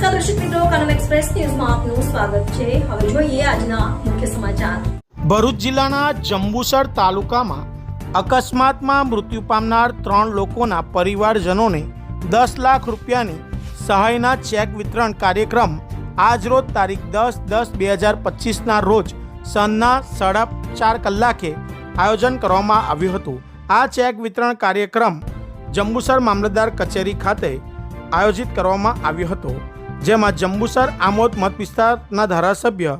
નમસ્કાર દર્શક મિત્રો, કનમ એક્સપ્રેસ ન્યૂઝમાં આપનું સ્વાગત છે। હવે જોઈએ આજના મુખ્ય સમાચાર। ભરૂચ જિલ્લાના જંબુસર તાલુકામાં અકસ્માતમાં મૃત્યુ પામનાર 3 લોકોના પરિવારજનોને 10 લાખ રૂપિયાની સહાયના ચેક વિતરણ કાર્યક્રમ આજરોજ તારીખ 10/10/2025ના રોજ સાંજના 4:30 કલાકે આયોજન કરવામાં આવ્યું હતું। આ ચેક વિતરણ કાર્યક્રમ જંબુસર મામલતદાર કચેરી ખાતે આયોજિત કરવામાં આવ્યો હતો, જેમાં જંબુસર આમોદ મત વિસ્તારના ધારાસભ્ય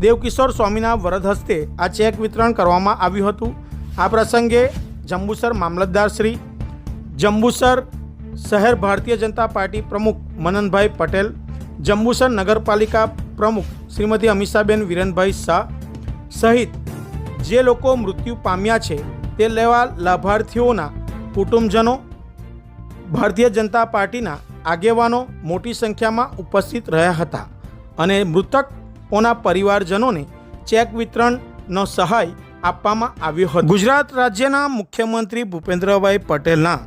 દેવકિશોર સ્વામીના વરદ હસ્તે આ ચેક વિતરણ કરવામાં આવ્યું હતું। આ પ્રસંગે જંબુસર મામલતદાર શ્રી, જંબુસર શહેર ભારતીય જનતા પાર્ટી પ્રમુખ મનનભાઈ પટેલ, જંબુસર નગરપાલિકા પ્રમુખ શ્રીમતી અમીષાબેન વિરેનભાઈ શાહ સહિત જે લોકો મૃત્યુ પામ્યા છે તે લેવા લાભાર્થીઓના કુટુંબજનો, ભારતીય જનતા પાર્ટીના આગેવાનો મોટી સંખ્યામાં ઉપસ્થિત રહ્યા હતા અને મૃતકોના પરિવારજનોને ચેક વિતરણનો સહાય આપવામાં આવ્યો હતો। ગુજરાત રાજ્યના મુખ્યમંત્રી ભૂપેન્દ્રભાઈ પટેલના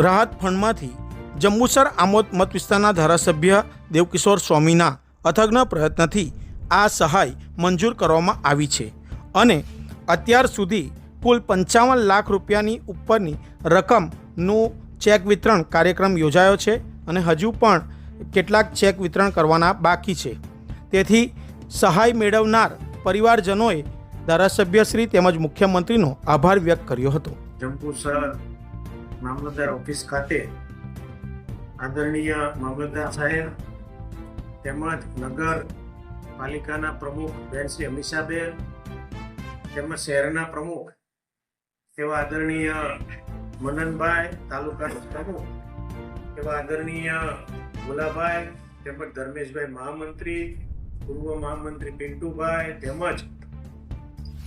રાહત ફંડમાંથી જંબુસર આમોદ મત વિસ્તારના ધારાસભ્ય દેવકિશોર સ્વામીના અથગ્ન પ્રયત્નથી આ સહાય મંજૂર કરવામાં આવી છે અને અત્યાર સુધી કુલ 55 લાખ રૂપિયાની ઉપરની રકમનું ચેક વિતરણ કાર્યક્રમ યોજાયો છે અને હજુ પણ કેટલાક ચેક વિતરણ કરવાના બાકી છે। તેથી સહાય મેળવનાર પરિવારજનોએ ધારાસભ્યશ્રી તેમજ મુખ્યમંત્રીનો આભાર વ્યક્ત કર્યો હતો। જંબુસર મામલતદાર ઓફિસ ખાતે આદરણીય મામલતદાર સાહેબ તેમજ નગર પાલિકાના પ્રમુખ બેન શ્રી અમીષાબેન તેમજ શહેરના પ્રમુખ એવા આદરણીય મનનભાઈ, તાલુકાના પ્રમુખ એવા આદરણીય ભોલાભાઈ તેમજ ધર્મેશભાઈ મહામંત્રી, પૂર્વ મહામંત્રી પિન્ટુભાઈ તેમજ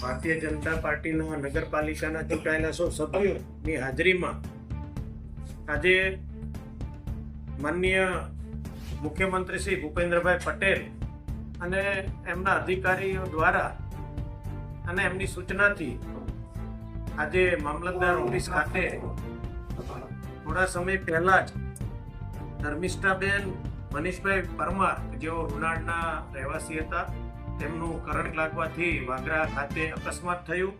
ભારતીય જનતા પાર્ટીના નગરપાલિકાના ચૂંટાયેલા સૌ સભ્યોની હાજરીમાં આજે માનનીય મુખ્યમંત્રી શ્રી ભૂપેન્દ્રભાઈ પટેલ અને એમના અધિકારીઓ દ્વારા અને એમની સૂચનાથી આજે મામલતદાર ઓફિસ ખાતે થોડા સમય પહેલા જ ધર્મિષ્ઠાબેન મનીષભાઈ પરમાર, જેઓ રૂનાળના રહેવાસી હતા, તેમનું કરંટ લાગવાથી વાગરા ખાતે અકસ્માત થયું,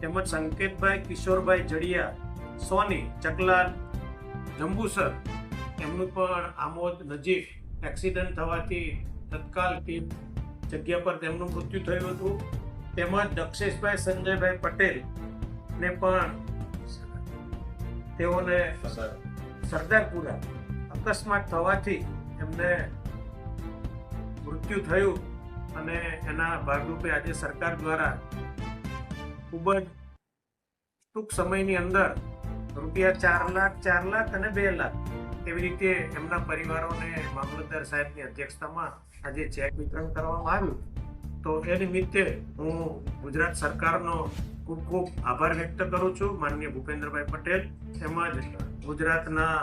તેમજ સંકેતભાઈ કિશોરભાઈ જડિયા સોની ચકલાલ જંબુસર, એમનું પણ આમોદ નજીક એક્સિડન્ટ થવાથી તત્કાલ જગ્યા પર તેમનું મૃત્યુ થયું હતું, તેમજ દક્ષેશભાઈ સંજયભાઈ પટેલ ને પણ તેઓને સરદારપુરા અકસ્માત થવાથી એમને મૃત્યુ થયું અને એના ભાગરૂપે આજે સરકાર દ્વારા ખૂબ જ ટૂંક સમયની અંદર રૂપિયા 4 લાખ અને 2 લાખ એવી રીતે એમના પરિવારોને મામલતદાર સાહેબની અધ્યક્ષતામાં આજે ચેક વિતરણ કરવામાં આવ્યું। તો એ નિમિત્તે હું ગુજરાત સરકારનો ખૂબ ખૂબ આભાર વ્યક્ત કરું છું, માનનીય ભૂપેન્દ્રભાઈ પટેલ તેમજ ગુજરાતના